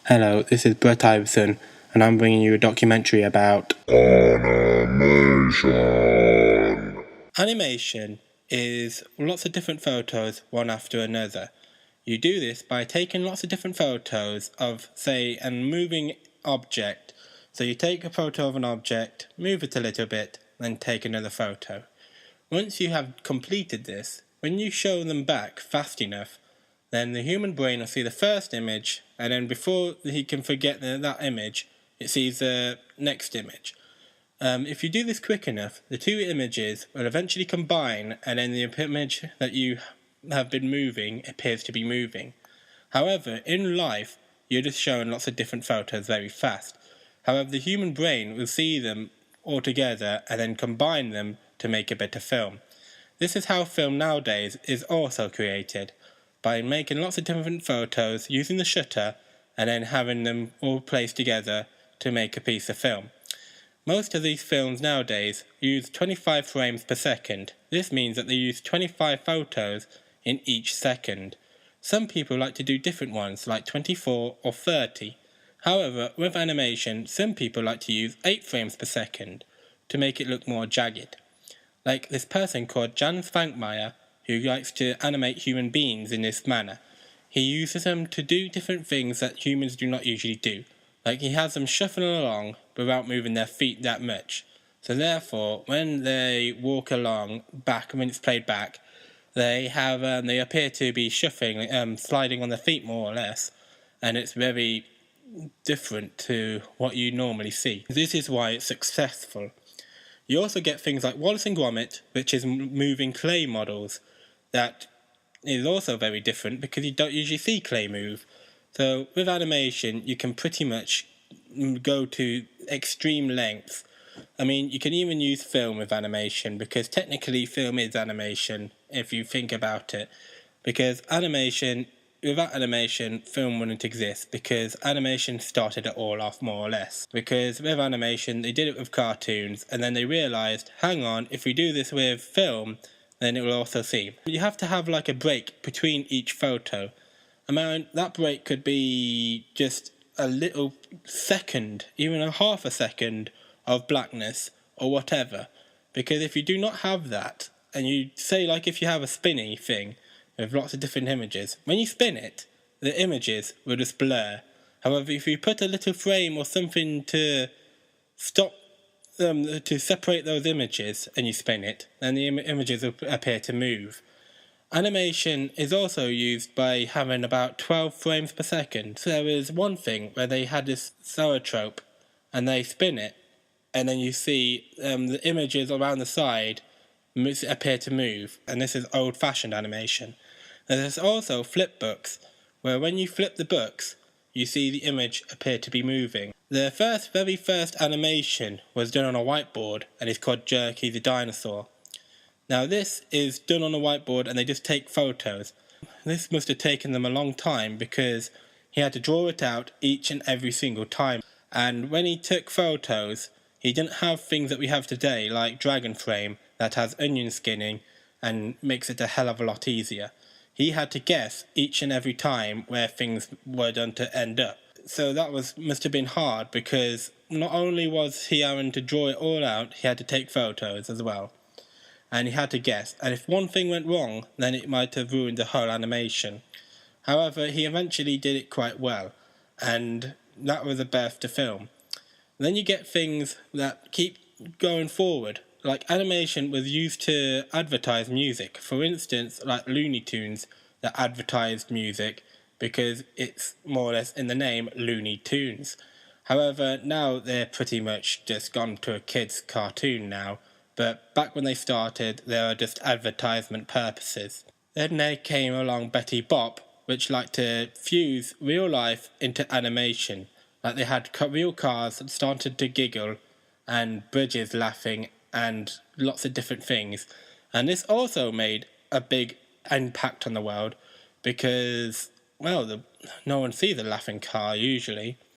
Hello, this is Brett Iverson, and I'm bringing you a documentary about animation. Animation is lots of different photos, one after another. You do this by taking lots of different photos of, say, a moving object. So you take a photo of an object, move it a little bit, then take another photo. Once you have completed this, when you show them back fast enough, then the human brain will see the first image, and then before he can forget that image, it sees the next image. If you do this quick enough, the two images will eventually combine, and then the image that you have been moving appears to be moving. However, in life, you're just showing lots of different photos very fast. However, the human brain will see them all together and then combine them to make a better film. This is how film nowadays is also created, by making lots of different photos using the shutter and then having them all placed together to make a piece of film. Most of these films nowadays use 25 frames per second. This means that they use 25 photos in each second. Some people like to do different ones, like 24 or 30. However, with animation, some people like to use 8 frames per second to make it look more jagged. Like this person called Jan Spankmeyer, who likes to animate human beings in this manner. He uses them to do different things that humans do not usually do. Like he has them shuffling along without moving their feet that much. So therefore, when they walk along back, when it's played back, they appear to be shuffling, sliding on their feet more or less, and it's very different to what you normally see. This is why it's successful. You also get things like Wallace and Gromit, which is moving clay models. That is also very different because you don't usually see clay move. So with animation, you can pretty much go to extreme lengths. I mean, you can even use film with animation, because technically film is animation if you think about it. Because without animation, film wouldn't exist, because animation started it all off more or less. Because with animation, they did it with cartoons, and then they realised, hang on, if we do this with film, then it will also seem. You have to have like a break between each photo. I mean, that break could be just a little second, even a half a second of blackness or whatever. Because if you do not have that, and you say like if you have a spinny thing with lots of different images, when you spin it, the images will just blur. However, if you put a little frame or something to stop to separate those images and you spin it, then the images will appear to move. Animation is also used by having about 12 frames per second. So there is one thing where they had this zoetrope and they spin it, and then you see the images around the side appear to move, and this is old-fashioned animation. And there's also flip books, where when you flip the books, you see the image appear to be moving. The very first animation was done on a whiteboard, and is called Jerky the Dinosaur. Now this is done on a whiteboard and they just take photos. This must have taken them a long time, because he had to draw it out each and every single time. And when he took photos, he didn't have things that we have today, like Dragon Frame, that has onion skinning and makes it a hell of a lot easier. He had to guess each and every time where things were done to end up. So that must have been hard, because not only was he having to draw it all out, he had to take photos as well. And he had to guess, and if one thing went wrong, then it might have ruined the whole animation. However, he eventually did it quite well, and that was a birth to film. Then you get things that keep going forward, like animation was used to advertise music. For instance, like Looney Tunes that advertised music, because it's more or less in the name, Looney Tunes. However, now they're pretty much just gone to a kid's cartoon now. But back when they started, they were just advertisement purposes. Then there came along Betty Bopp, which liked to fuse real life into animation. Like they had real cars that started to giggle, and bridges laughing, and lots of different things. And this also made a big impact on the world, because, well, no one sees a laughing car usually.